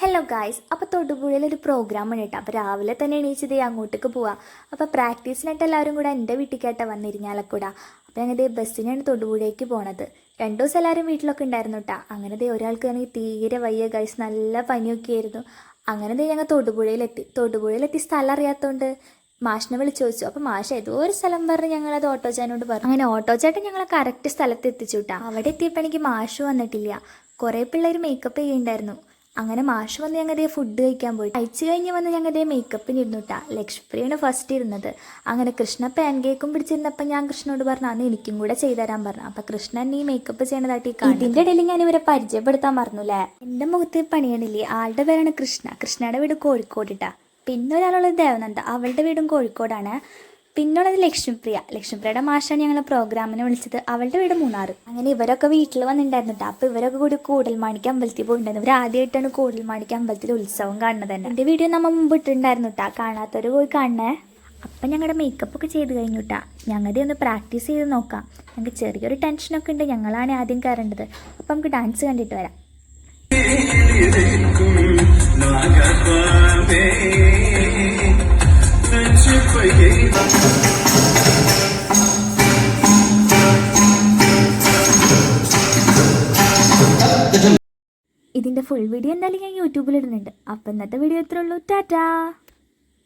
Hello guys, അപ്പോൾ തൊടുപുഴയിലൊരു programme ഉണ്ട് കേട്ടോ. അപ്പോൾ രാവിലെ തന്നെ എണീച്ചത് അങ്ങോട്ടേക്ക് പോവാം. അപ്പോൾ പ്രാക്ടീസിനായിട്ട് എല്ലാവരും കൂടെ എൻ്റെ വീട്ടിലേക്കായിട്ടാണ് വന്നിരിഞ്ഞാലക്കൂട. അപ്പോൾ ഞങ്ങൾ ബസ്സിനാണ് തൊടുപുഴയ്ക്ക് പോണത്. 2 ദിവസം എല്ലാവരും വീട്ടിലൊക്കെ ഉണ്ടായിരുന്നു കേട്ടോ. അങ്ങനെ ഒരാൾക്ക് ആണെങ്കിൽ തീരെ വയ്യ ഗായ്സ്, നല്ല പനിയൊക്കെ ആയിരുന്നു. അങ്ങനെ ഞങ്ങൾ തൊടുപുഴയിലെത്തി സ്ഥലം അറിയാത്തതുകൊണ്ട് മാഷിനെ വിളിച്ചു ചോദിച്ചു. അപ്പോൾ മാഷ് ഏതോ ഒരു സ്ഥലം പറഞ്ഞ് ഞങ്ങളത് ഓട്ടോ ചേട്ടനോട് പറഞ്ഞു. അങ്ങനെ ഓട്ടോ ചേട്ടൻ ഞങ്ങളെ കറക്റ്റ് സ്ഥലത്ത് എത്തിച്ചു കേട്ടോ. അവിടെ എത്തിയപ്പോൾ എനിക്ക് മാഷ് വന്നിട്ടില്ല. കുറേ പിള്ളേർ മേക്കപ്പ് ചെയ്യുന്നുണ്ടായിരുന്നു. അങ്ങനെ മാഷ് വന്ന് ഞങ്ങൾ ഫുഡ് കഴിക്കാൻ പോയി. കഴിച്ച് കഴിഞ്ഞ് വന്ന് ഞങ്ങൾ മേക്കപ്പിന് ഇരുന്നു കേട്ടാ. ലക്ഷ്മിപ്രിയാണ് ഫസ്റ്റ് ഇരുന്നത്. അങ്ങനെ കൃഷ്ണ പാൻ കേക്കും പിടിച്ചിരുന്നപ്പോൾ ഞാൻ കൃഷ്ണനോട് പറഞ്ഞു അന്ന് എനിക്കും കൂടെ ചെയ്തുതരാൻ പറഞ്ഞു. അപ്പം കൃഷ്ണൻ ഈ മേക്കപ്പ് ചെയ്യണതായിട്ട് ഇതിൻ്റെ ഇടയിൽ ഞാൻ ഇവരെ പരിചയപ്പെടുത്താൻ പറഞ്ഞു അല്ലേ. എൻ്റെ മുഖത്ത് പണിയണില്ലേ. ആളുടെ പേരാണ് കൃഷ്ണയുടെ വീട് കോഴിക്കോട് ഇട്ടാ. പിന്നെ ഒരാളുള്ളത് ദേവനന്ദ, അവളുടെ വീടും കോഴിക്കോടാണ്. പിന്നുള്ളത് ലക്ഷ്മിപ്രിയയുടെ മാഷാണ് ഞങ്ങൾ പ്രോഗ്രാമിന് വിളിച്ചത്. അവളുടെ വീട് മൂന്നാർ. അങ്ങനെ ഇവരൊക്കെ വീട്ടിൽ വന്നിട്ടുണ്ടായിരുന്നു കേട്ടോ. അപ്പോൾ ഇവരൊക്കെ കൂടി കൂടൽമാണിക്ക് അമ്പലത്തിൽ പോയിട്ടുണ്ടായിരുന്നു. ഇവർ ആദ്യമായിട്ടാണ് കൂടൽമാണിക്ക് അമ്പലത്തിൽ ഉത്സവം കാണുന്നത് തന്നെ. എൻ്റെ വീഡിയോ നമ്മൾ മുമ്പ് ഇട്ടിട്ടുണ്ടായിരുന്നു കേട്ടോ. കാണാത്തവർ പോയി കാണണേ. അപ്പം ഞങ്ങളുടെ മേക്കപ്പൊക്കെ ചെയ്ത് കഴിഞ്ഞു കേട്ടോ. ഞങ്ങളുടെ ഒന്ന് പ്രാക്ടീസ് ചെയ്ത് നോക്കാം. ഞങ്ങൾക്ക് ചെറിയൊരു ടെൻഷനൊക്കെ ഉണ്ട്. ഞങ്ങളാണ് ആദ്യം കയറേണ്ടത്. അപ്പം നമുക്ക് ഡാൻസ് കണ്ടിട്ട് വരാം. ഇതിൻ്റെ ഫുൾ വീഡിയോ എന്തായാലും ഞാൻ യൂട്യൂബിൽ ഇടുന്നുണ്ട്. അപ്പം ഇന്നത്തെ വീഡിയോ ഇത്രേ ഉള്ളൂ. ടാറ്റാ.